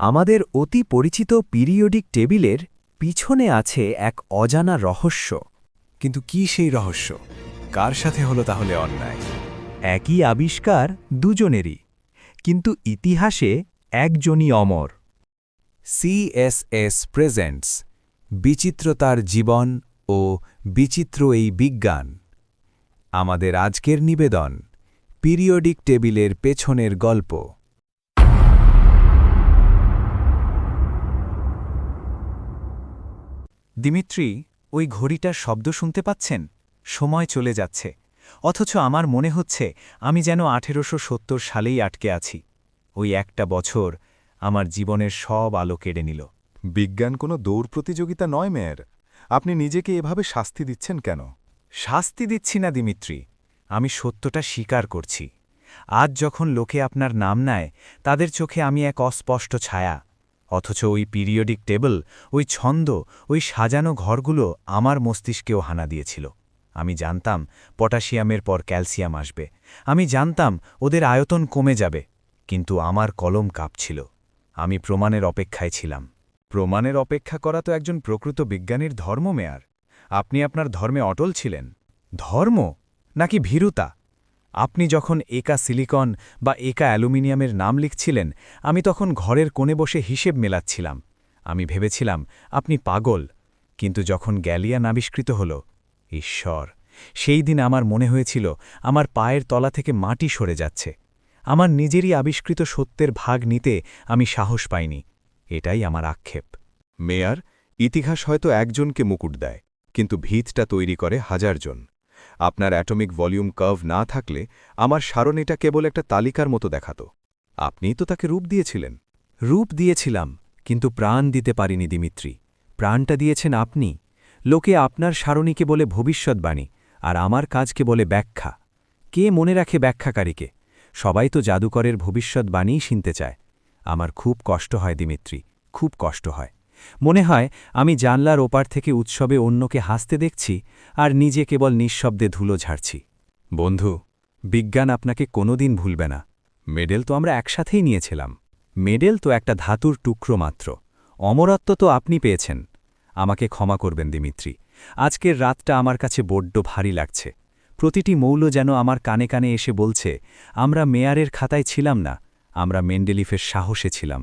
আমাদের অতি পরিচিত পিরিয়ডিক টেবিলের পিছনে আছে এক অজানা রহস্য। কিন্তু কি সেই রহস্য? কার সাথে হলো তাহলে অন্যায়? একই আবিষ্কার দুজনেরই, কিন্তু ইতিহাসে একজনই অমর। CSS প্রেজেন্টস বিচিত্রতার জীবন ও বিচিত্র এই বিজ্ঞান। আমাদের আজকের নিবেদন পিরিয়ডিক টেবিলের পেছনের গল্প। দিমিত্রি, ওই ঘড়িটার শব্দ শুনতে পাচ্ছেন? সময় চলে যাচ্ছে, অথচ আমার মনে হচ্ছে আমি যেন 1870 সালেই আটকে আছি। ওই একটা বছর আমার জীবনের সব আলো কেড়ে নিল। বিজ্ঞান কোনো দৌড় প্রতিযোগিতা নয় মেয়ের। আপনি নিজেকে এভাবে শাস্তি দিচ্ছেন কেন? শাস্তি দিচ্ছি না দিমিত্রি, আমি সত্যটা স্বীকার করছি। আজ যখন লোকে আপনার নাম নেয়, তাদের চোখে আমি এক অস্পষ্ট ছায়া। অথচ ওই পিরিয়ডিক টেবল, ওই ছন্দ, ওই সাজানো ঘরগুলো আমার মস্তিষ্কেও হানা দিয়েছিল। আমি জানতাম পটাশিয়ামের পর ক্যালসিয়াম আসবে, আমি জানতাম ওদের আয়তন কমে যাবে, কিন্তু আমার কলম কাঁপছিল। আমি প্রমাণের অপেক্ষায় ছিলাম। প্রমাণের অপেক্ষা করা তো একজন প্রকৃত বিজ্ঞানীর ধর্ম মেয়ার। আপনি আপনার ধর্মে অটল ছিলেন। ধর্ম নাকি ভীরুতা? আপনি যখন একা সিলিকন বা একা অ্যালুমিনিয়ামের নাম লিখছিলেন, আমি তখন ঘরের কোণে বসে হিসেব মেলাচ্ছিলাম। আমি ভেবেছিলাম আপনি পাগল, কিন্তু যখন গ্যালিয়ান আবিষ্কৃত হল, ঈশ্বর, সেই দিন আমার মনে হয়েছিল আমার পায়ের তলা থেকে মাটি সরে যাচ্ছে। আমার নিজেরই আবিষ্কৃত সত্যের ভাগ নিতে আমি সাহস পাইনি। এটাই আমার আক্ষেপ। মেয়ার, ইতিহাস হয়তো একজনকে মুকুট দেয়, কিন্তু ভিতটা তৈরি করে হাজারজন। আপনার অ্যাটমিক ভলিউম কার্ভ না থাকলে আমার সারণীটা কেবল একটা তালিকার মতো দেখাত। আপনিই তো তাকে রূপ দিয়েছিলেন। রূপ দিয়েছিলাম, কিন্তু প্রাণ দিতে পারিনি দিমিত্রি। প্রাণটা দিয়েছেন আপনি। লোকে আপনার সারণীকে বলে ভবিষ্যৎবাণী, আর আমার কাজকে বলে ব্যাখ্যা। কে মনে রাখে ব্যাখ্যাকারীকে? সবাই তো জাদুকরের ভবিষ্যৎবাণীই শুনতে চায়। আমার খুব কষ্ট হয় দিমিত্রি, খুব কষ্ট হয়। মনে হয় আমি জানলার ওপার থেকে উৎসবে অন্যকে হাসতে দেখছি, আর নিজে কেবল নিঃশব্দে ধুলো ঝাড়ছি। বন্ধু, বিজ্ঞান আপনাকে কোনোদিন ভুলবে না। মেডেল তো আমরা একসাথেই নিয়েছিলাম। মেডেল তো একটা ধাতুর টুকরো মাত্র। অমরত্ব তো আপনি পেয়েছেন। আমাকে ক্ষমা করবেন দিমিত্রি, আজকের রাতটা আমার কাছে বড্ড ভারী লাগছে। প্রতিটি মৌল যেন আমার কানে কানে এসে বলছে, আমরা মেয়ারের খাতায় ছিলাম না, আমরা মেন্ডেলিফের সাহসে ছিলাম।